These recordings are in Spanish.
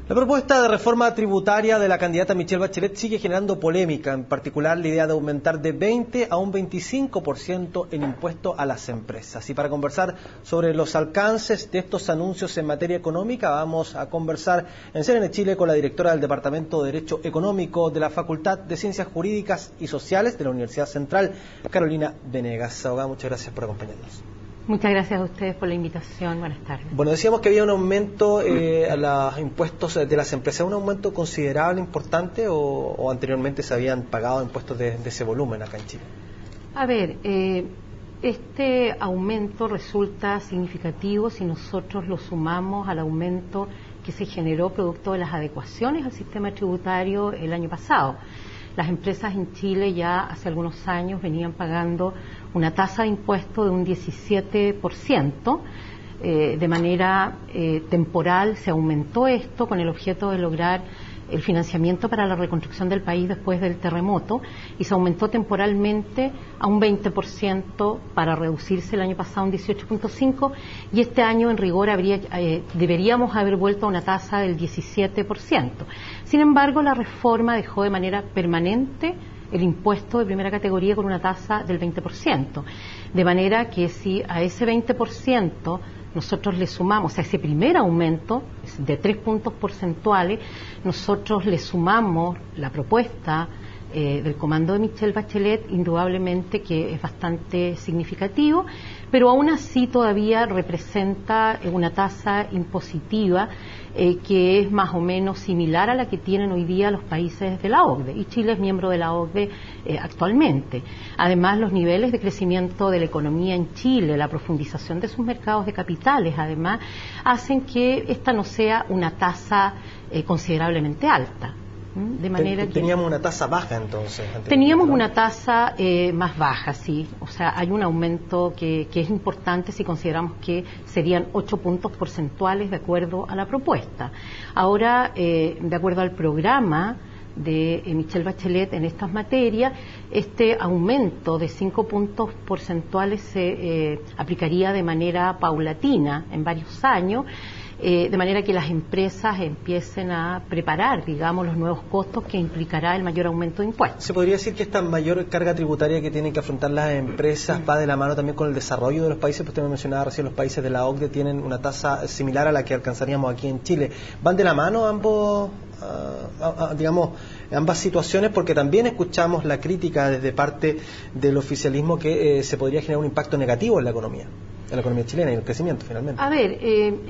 La propuesta de reforma tributaria de la candidata Michelle Bachelet sigue generando polémica, en particular la idea de aumentar de 20 a un 25% el impuesto a las empresas. Y para conversar sobre los alcances de estos anuncios en materia económica, vamos a conversar en CNN Chile con la directora del Departamento de Derecho Económico de la Facultad de Ciencias Jurídicas y Sociales de la Universidad Central, Carolina Venegas. Abogada, muchas gracias por acompañarnos. Muchas gracias a ustedes por la invitación. Buenas tardes. Bueno, decíamos que había un aumento a los impuestos de las empresas. ¿Un aumento considerable, importante, o anteriormente se habían pagado impuestos de ese volumen acá en Chile? A ver, este aumento resulta significativo si nosotros lo sumamos al aumento que se generó producto de las adecuaciones al sistema tributario el año pasado. Las empresas en Chile ya hace algunos años venían pagando una tasa de impuesto de un 17%. De manera temporal se aumentó esto con el objeto de lograr el financiamiento para la reconstrucción del país después del terremoto, y se aumentó temporalmente a un 20% para reducirse el año pasado a un 18.5%, y este año en rigor deberíamos haber vuelto a una tasa del 17%. Sin embargo, la reforma dejó de manera permanente el impuesto de primera categoría con una tasa del 20%, de manera que si a ese 20% nosotros le sumamos, a ese primer aumento de 3 puntos porcentuales, nosotros le sumamos la propuesta del comando de Michelle Bachelet, indudablemente que es bastante significativo, pero aún así todavía representa una tasa impositiva que es más o menos similar a la que tienen hoy día los países de la OCDE, y Chile es miembro de la OCDE actualmente. Además, los niveles de crecimiento de la economía en Chile, la profundización de sus mercados de capitales, además, hacen que esta no sea una tasa considerablemente alta. De manera que teníamos una tasa baja entonces. Teníamos una tasa más baja, sí. O sea, hay un aumento que es importante si consideramos que serían 8 puntos porcentuales de acuerdo a la propuesta. Ahora, de acuerdo al programa de Michelle Bachelet en estas materias, este aumento de 5 puntos porcentuales se aplicaría de manera paulatina en varios años, de manera que las empresas empiecen a preparar, digamos, los nuevos costos que implicará el mayor aumento de impuestos. ¿Se podría decir que esta mayor carga tributaria que tienen que afrontar las empresas va de la mano también con el desarrollo de los países? Pues usted me mencionaba recién, los países de la OCDE tienen una tasa similar a la que alcanzaríamos aquí en Chile. ¿Van de la mano ambos, digamos, ambas situaciones? Porque también escuchamos la crítica desde parte del oficialismo que se podría generar un impacto negativo en la economía chilena y el crecimiento finalmente. A ver,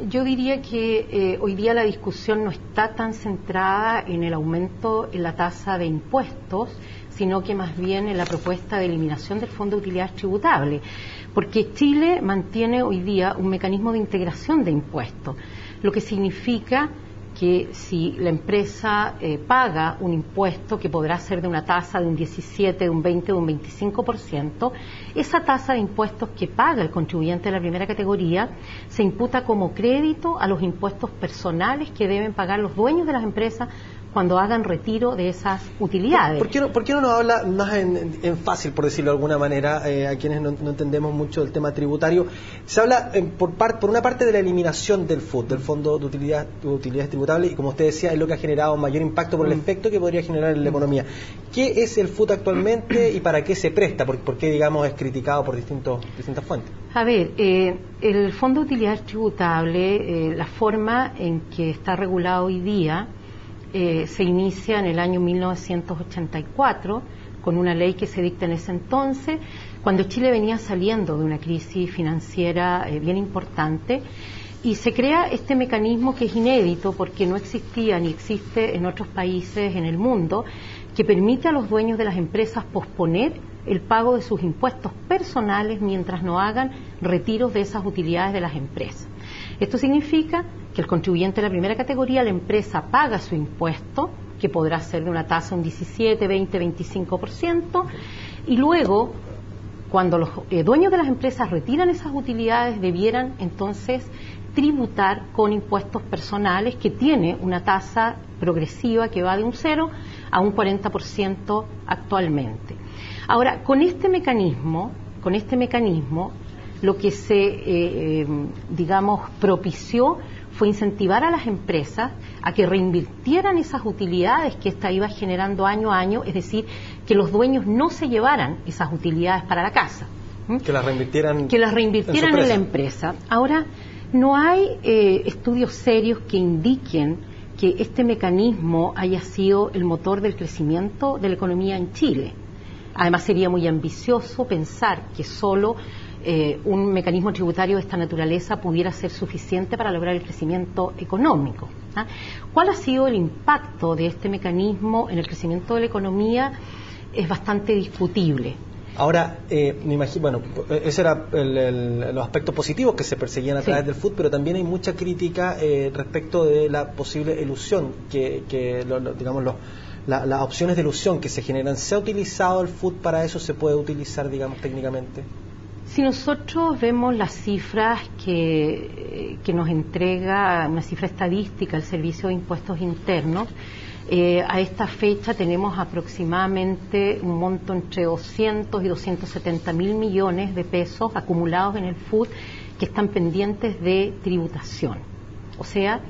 yo diría que hoy día la discusión no está tan centrada en el aumento en la tasa de impuestos, sino que más bien en la propuesta de eliminación del Fondo de Utilidades Tributables, porque Chile mantiene hoy día un mecanismo de integración de impuestos, lo que significa que si la empresa paga un impuesto que podrá ser de una tasa de un 17, de un 20, de un 25%, esa tasa de impuestos que paga el contribuyente de la primera categoría se imputa como crédito a los impuestos personales que deben pagar los dueños de las empresas cuando hagan retiro de esas utilidades. ¿Por qué no nos habla más en fácil, por decirlo de alguna manera, a quienes no entendemos mucho del tema tributario? Se habla por una parte de la eliminación del FUT, del Fondo de Utilidades Tributables, y como usted decía, es lo que ha generado mayor impacto por el efecto que podría generar en la economía. ¿Qué es el FUT actualmente y para qué se presta? ¿Por qué, digamos, es criticado por distintas fuentes? A ver, el Fondo de Utilidades Tributables, la forma en que está regulado hoy día, se inicia en el año 1984 con una ley que se dicta en ese entonces, cuando Chile venía saliendo de una crisis financiera bien importante, y se crea este mecanismo que es inédito porque no existía ni existe en otros países en el mundo, que permite a los dueños de las empresas posponer el pago de sus impuestos personales mientras no hagan retiros de esas utilidades de las empresas. Esto significa que el contribuyente de la primera categoría, la empresa, paga su impuesto, que podrá ser de una tasa un 17, 20, 25%, y luego, cuando los dueños de las empresas retiran esas utilidades, debieran entonces tributar con impuestos personales, que tiene una tasa progresiva que va de un 0 a un 40% actualmente. Ahora, con este mecanismo, lo que se, digamos, propició fue incentivar a las empresas a que reinvirtieran esas utilidades que ésta iba generando año a año, es decir, que los dueños no se llevaran esas utilidades para la casa. Que las reinvirtieran, en la empresa. Ahora, no hay estudios serios que indiquen que este mecanismo haya sido el motor del crecimiento de la economía en Chile. Además, sería muy ambicioso pensar que solo un mecanismo tributario de esta naturaleza pudiera ser suficiente para lograr el crecimiento económico. ¿Cuál ha sido el impacto de este mecanismo en el crecimiento de la economía? Es bastante discutible. Ahora, me imagino, bueno, ese era los aspectos positivos que se perseguían a través del FUT, pero también hay mucha crítica respecto de la posible elusión, digamos, las opciones de elusión que se generan. ¿Se ha utilizado el FUT para eso? ¿Se puede utilizar, digamos, técnicamente? Si nosotros vemos las cifras que nos entrega, una cifra estadística, el Servicio de Impuestos Internos, a esta fecha tenemos aproximadamente un monto entre 200 y 270 mil millones de pesos acumulados en el FUT que están pendientes de tributación. O sea,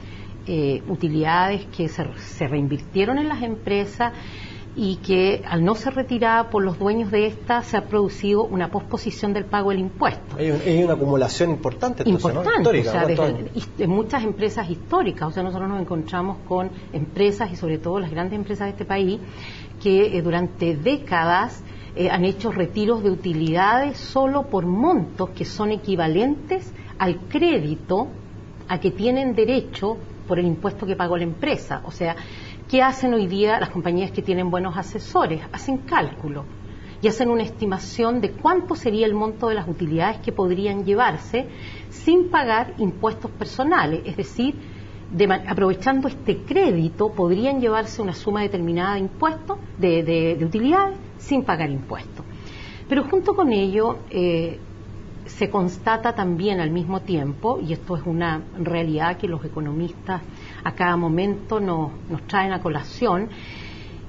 utilidades que se reinvirtieron en las empresas y que al no ser retirada por los dueños de esta se ha producido una posposición del pago del impuesto. Hay una acumulación importante, entonces, ¿no? Histórica, o sea, de muchas empresas históricas. O sea, nosotros nos encontramos con empresas y sobre todo las grandes empresas de este país que durante décadas han hecho retiros de utilidades solo por montos que son equivalentes al crédito a que tienen derecho por el impuesto que pagó la empresa. O sea, ¿qué hacen hoy día las compañías que tienen buenos asesores? Hacen cálculo y hacen una estimación de cuánto sería el monto de las utilidades que podrían llevarse sin pagar impuestos personales. Es decir, aprovechando este crédito podrían llevarse una suma determinada de impuestos, de utilidades, sin pagar impuestos. Pero junto con ello se constata también al mismo tiempo, y esto es una realidad que los economistas a cada momento nos traen a colación,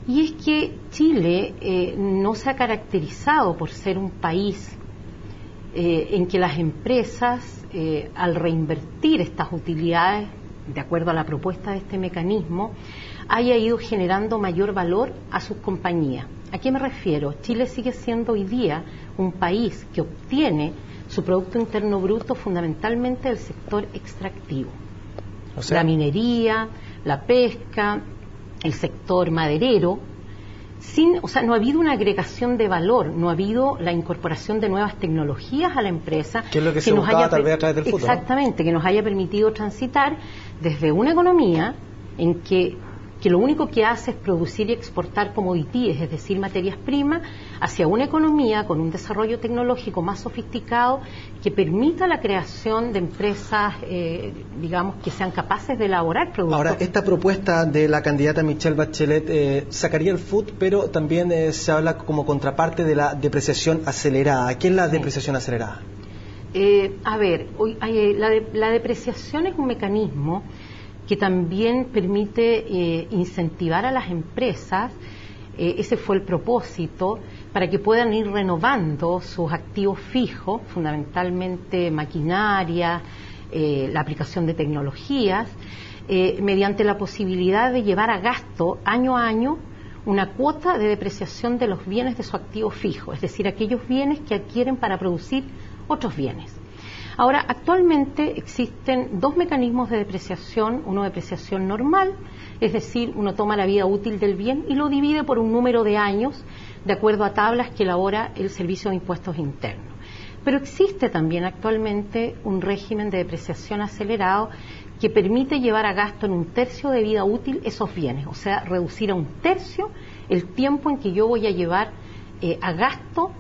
y es que Chile no se ha caracterizado por ser un país en que las empresas, al reinvertir estas utilidades, de acuerdo a la propuesta de este mecanismo, haya ido generando mayor valor a sus compañías. ¿A qué me refiero? Chile sigue siendo hoy día un país que obtiene su Producto Interno Bruto fundamentalmente del sector extractivo. O sea, la minería, la pesca, el sector maderero. O sea, no ha habido una agregación de valor, no ha habido la incorporación de nuevas tecnologías a la empresa. ¿Qué es lo que se buscaba tal vez a través del futuro? Exactamente, ¿no? Que nos haya permitido transitar desde una economía en que lo único que hace es producir y exportar commodities, es decir, materias primas, hacia una economía con un desarrollo tecnológico más sofisticado que permita la creación de empresas, digamos, que sean capaces de elaborar productos. Ahora, esta propuesta de la candidata Michelle Bachelet sacaría el FUT, pero también se habla como contraparte de la depreciación acelerada. ¿Qué es la depreciación acelerada? A ver, la depreciación es un mecanismo que también permite incentivar a las empresas, ese fue el propósito, para que puedan ir renovando sus activos fijos, fundamentalmente maquinaria, la aplicación de tecnologías, mediante la posibilidad de llevar a gasto año a año una cuota de depreciación de los bienes de su activo fijo, es decir, aquellos bienes que adquieren para producir otros bienes. Ahora, actualmente existen dos mecanismos de depreciación, uno de depreciación normal, es decir, uno toma la vida útil del bien y lo divide por un número de años de acuerdo a tablas que elabora el Servicio de Impuestos Internos. Pero existe también actualmente un régimen de depreciación acelerado que permite llevar a gasto en un tercio de vida útil esos bienes, o sea, reducir a un tercio el tiempo en que yo voy a llevar a gasto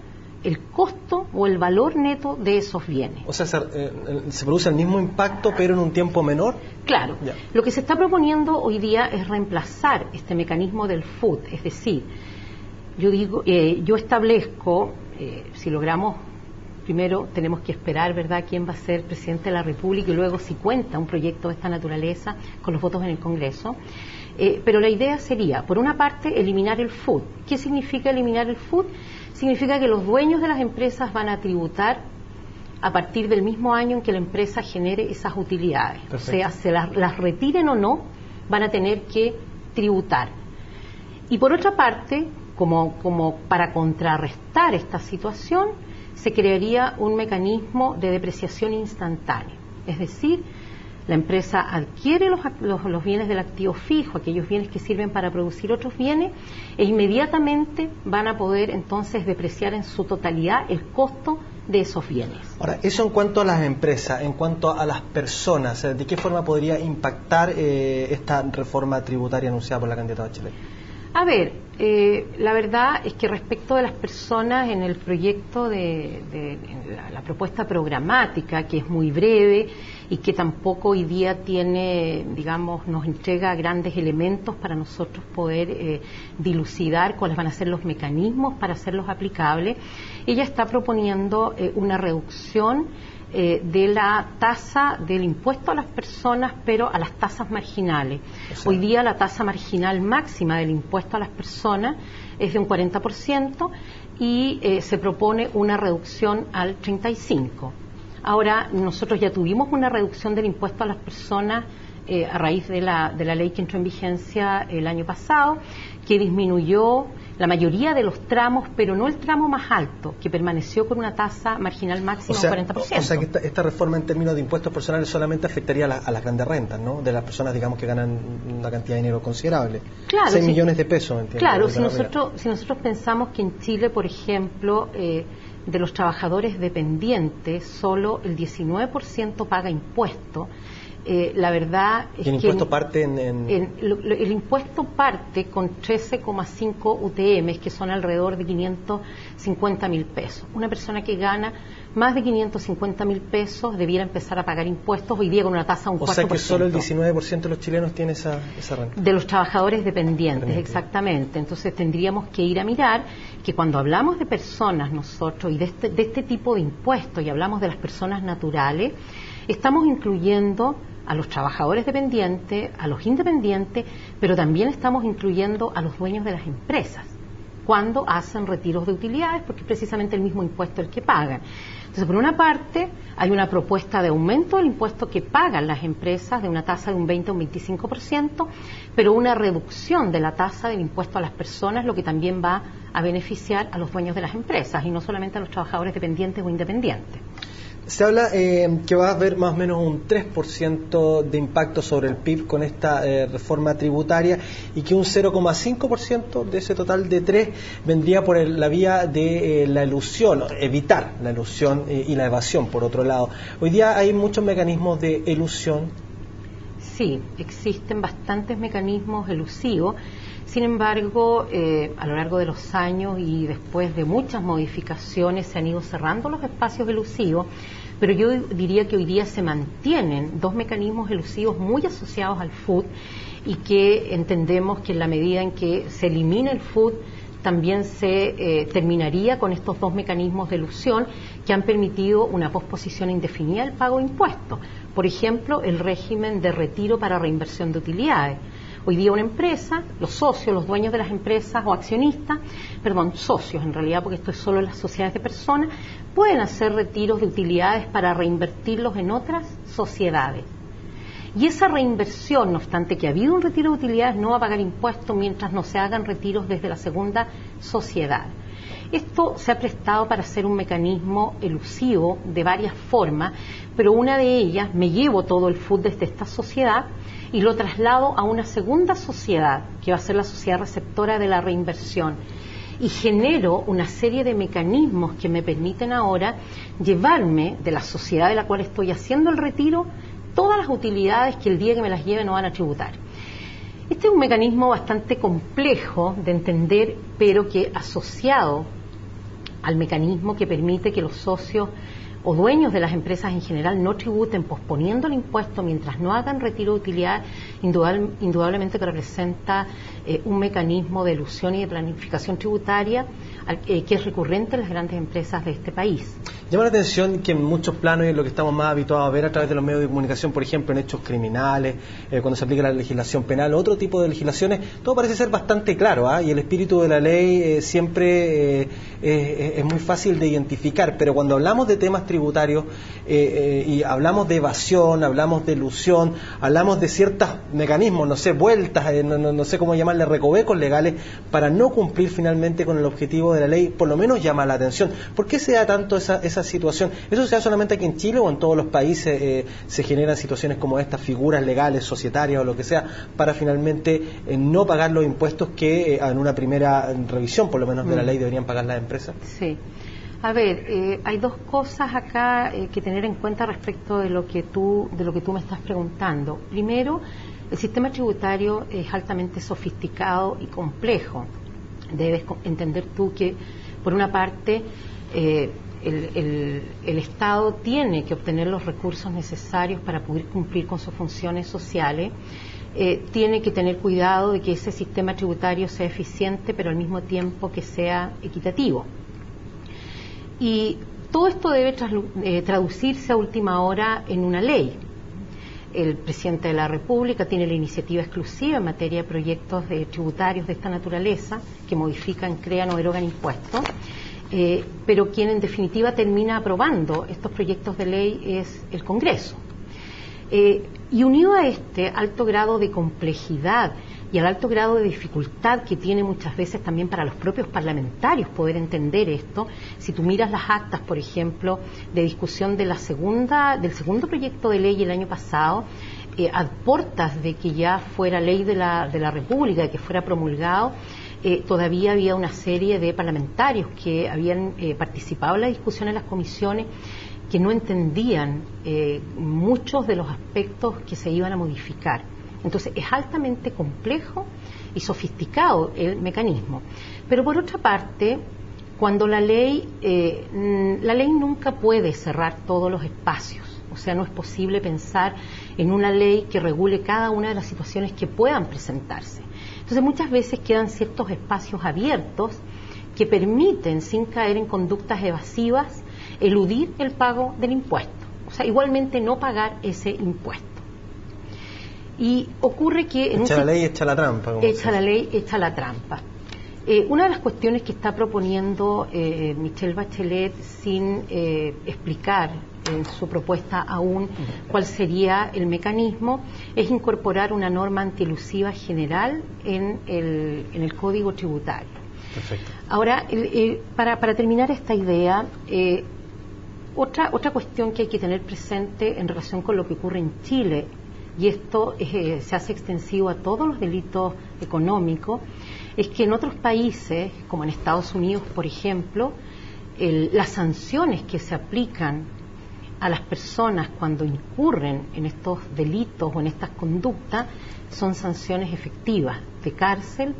el costo o el valor neto de esos bienes. O sea, se produce el mismo impacto pero en un tiempo menor. Claro. Ya. Lo que se está proponiendo hoy día es reemplazar este mecanismo del FUT, es decir, yo establezco, si logramos, primero tenemos que esperar, ¿verdad?, quién va a ser presidente de la República y luego si cuenta un proyecto de esta naturaleza con los votos en el Congreso. Pero la idea sería, por una parte, eliminar el FUT. ¿Qué significa eliminar el FUT? Significa que los dueños de las empresas van a tributar a partir del mismo año en que la empresa genere esas utilidades. Perfecto. O sea, se las retiren o no, van a tener que tributar. Y por otra parte, como para contrarrestar esta situación, se crearía un mecanismo de depreciación instantánea. Es decir, la empresa adquiere los bienes del activo fijo, aquellos bienes que sirven para producir otros bienes, e inmediatamente van a poder entonces depreciar en su totalidad el costo de esos bienes. Ahora, eso en cuanto a las empresas, en cuanto a las personas, ¿de qué forma podría impactar esta reforma tributaria anunciada por la candidata Bachelet? A ver, la verdad es que respecto de las personas en el proyecto de la propuesta programática, que es muy breve y que tampoco hoy día tiene, digamos, nos entrega grandes elementos para nosotros poder dilucidar cuáles van a ser los mecanismos para hacerlos aplicables, ella está proponiendo una reducción de la tasa del impuesto a las personas, pero a las tasas marginales. O sea, hoy día la tasa marginal máxima del impuesto a las personas es de un 40% y se propone una reducción al 35%. Ahora, nosotros ya tuvimos una reducción del impuesto a las personas a raíz de la ley que entró en vigencia el año pasado, que disminuyó la mayoría de los tramos, pero no el tramo más alto, que permaneció con una tasa marginal máxima de 40%. O sea que esta reforma en términos de impuestos personales solamente afectaría a las grandes rentas, ¿no? De las personas, digamos, que ganan una cantidad de dinero considerable. Claro, 6 millones de pesos, entiendo. Claro, si nosotros pensamos que en Chile, por ejemplo, de los trabajadores dependientes, solo el 19% paga impuesto. La verdad es que el impuesto parte el impuesto parte con 13,5 UTM, que son alrededor de 550.000 pesos. Una persona que gana más de 550.000 pesos debiera empezar a pagar impuestos hoy día con una tasa de un 4%. O sea que solo el 19% de los chilenos tiene esa renta. De los trabajadores dependientes, exactamente. Entonces tendríamos que ir a mirar que cuando hablamos de personas nosotros y de este tipo de impuestos y hablamos de las personas naturales, estamos incluyendo a los trabajadores dependientes, a los independientes, pero también estamos incluyendo a los dueños de las empresas cuando hacen retiros de utilidades, porque es precisamente el mismo impuesto el que pagan. Entonces, por una parte, hay una propuesta de aumento del impuesto que pagan las empresas de una tasa de un 20 a un 25%, pero una reducción de la tasa del impuesto a las personas, lo que también va a beneficiar a los dueños de las empresas y no solamente a los trabajadores dependientes o independientes. Se habla que va a haber más o menos un 3% de impacto sobre el PIB con esta reforma tributaria y que un 0,5% de ese total de 3 vendría por la vía de la elusión, evitar la elusión y la evasión, por otro lado. Hoy día hay muchos mecanismos de elusión. Sí, existen bastantes mecanismos elusivos. Sin embargo, a lo largo de los años y después de muchas modificaciones se han ido cerrando los espacios elusivos, pero yo diría que hoy día se mantienen dos mecanismos elusivos muy asociados al FUT y que entendemos que en la medida en que se elimine el FUT también se terminaría con estos dos mecanismos de elusión que han permitido una posposición indefinida del pago de impuestos. Por ejemplo, el régimen de retiro para reinversión de utilidades. Hoy día una empresa, los socios, los dueños de las empresas o accionistas, socios en realidad, porque esto es solo en las sociedades de personas, pueden hacer retiros de utilidades para reinvertirlos en otras sociedades. Y esa reinversión, no obstante que ha habido un retiro de utilidades, no va a pagar impuestos mientras no se hagan retiros desde la segunda sociedad. Esto se ha prestado para hacer un mecanismo elusivo de varias formas, pero una de ellas, me llevo todo el FUT desde esta sociedad y lo traslado a una segunda sociedad, que va a ser la sociedad receptora de la reinversión, y genero una serie de mecanismos que me permiten ahora llevarme de la sociedad de la cual estoy haciendo el retiro todas las utilidades que el día que me las lleve no van a tributar. Este es un mecanismo bastante complejo de entender, pero que asociado al mecanismo que permite que los socios o dueños de las empresas en general no tributen posponiendo el impuesto mientras no hagan retiro de utilidad, indudablemente que representa un mecanismo de elusión y de planificación tributaria que es recurrente en las grandes empresas de este país. Llama la atención que en muchos planos, y en lo que estamos más habituados a ver a través de los medios de comunicación, por ejemplo, en hechos criminales, cuando se aplica la legislación penal, otro tipo de legislaciones, todo parece ser bastante claro, y el espíritu de la ley siempre es muy fácil de identificar, pero cuando hablamos de temas tributarios y hablamos de evasión, hablamos de elusión, hablamos de ciertos mecanismos, no sé, vueltas, no sé cómo llamarle, recovecos legales, para no cumplir finalmente con el objetivo de la ley, por lo menos llama la atención. ¿Por qué se da tanto esa situación? ¿Eso se da solamente aquí en Chile o en todos los países se generan situaciones como estas, figuras legales, societarias o lo que sea, para finalmente no pagar los impuestos que en una primera revisión, por lo menos de la ley, deberían pagar las empresas? Sí. A ver, hay dos cosas acá que tener en cuenta respecto de lo que tú me estás preguntando. Primero, el sistema tributario es altamente sofisticado y complejo. Debes entender tú que, por una parte, el Estado tiene que obtener los recursos necesarios para poder cumplir con sus funciones sociales, tiene que tener cuidado de que ese sistema tributario sea eficiente, pero al mismo tiempo que sea equitativo. Y todo esto debe traducirse a última hora en una ley. El presidente de la República tiene la iniciativa exclusiva en materia de proyectos tributarios de esta naturaleza, que modifican, crean o derogan impuestos. Pero quien en definitiva termina aprobando estos proyectos de ley es el Congreso. Y unido a este alto grado de complejidad y al alto grado de dificultad que tiene muchas veces también para los propios parlamentarios poder entender esto, si tú miras las actas, por ejemplo, de discusión del segundo proyecto de ley el año pasado, a portas de que ya fuera ley de la República, de que fuera promulgado, todavía había una serie de parlamentarios que habían participado en la discusión en las comisiones que no entendían muchos de los aspectos que se iban a modificar. Entonces es altamente complejo y sofisticado el mecanismo. Pero por otra parte, cuando la ley nunca puede cerrar todos los espacios. O sea, no es posible pensar en una ley que regule cada una de las situaciones que puedan presentarse. Entonces muchas veces quedan ciertos espacios abiertos que permiten, sin caer en conductas evasivas, eludir el pago del impuesto. O sea, igualmente no pagar ese impuesto. Y ocurre que... Echa la ley, echa la trampa. Echa la ley, echa la trampa. Una de las cuestiones que está proponiendo Michelle Bachelet sin explicar en su propuesta aún cuál sería el mecanismo, es incorporar una norma antielusiva general en el Código Tributario. Perfecto. Ahora, para terminar esta idea, otra cuestión que hay que tener presente en relación con lo que ocurre en Chile, y esto se hace extensivo a todos los delitos económicos, es que en otros países, como en Estados Unidos, por ejemplo, las sanciones que se aplican a las personas cuando incurren en estos delitos o en estas conductas son sanciones efectivas de cárcel,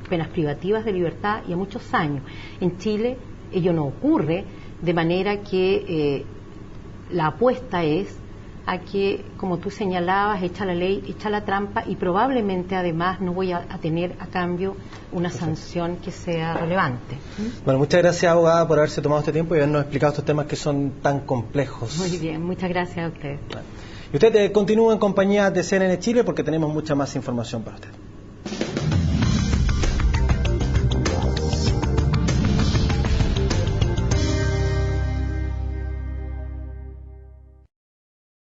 penas privativas de libertad y a muchos años. En Chile ello no ocurre, de manera que la apuesta es a que, como tú señalabas, echa la ley, echa la trampa, y probablemente además no voy a tener a cambio una sanción que sea relevante. Bueno, muchas gracias, abogada, por haberse tomado este tiempo y habernos explicado estos temas que son tan complejos. Muy bien, muchas gracias a usted. Bueno. Y usted continúa en compañía de CNN Chile porque tenemos mucha más información para usted.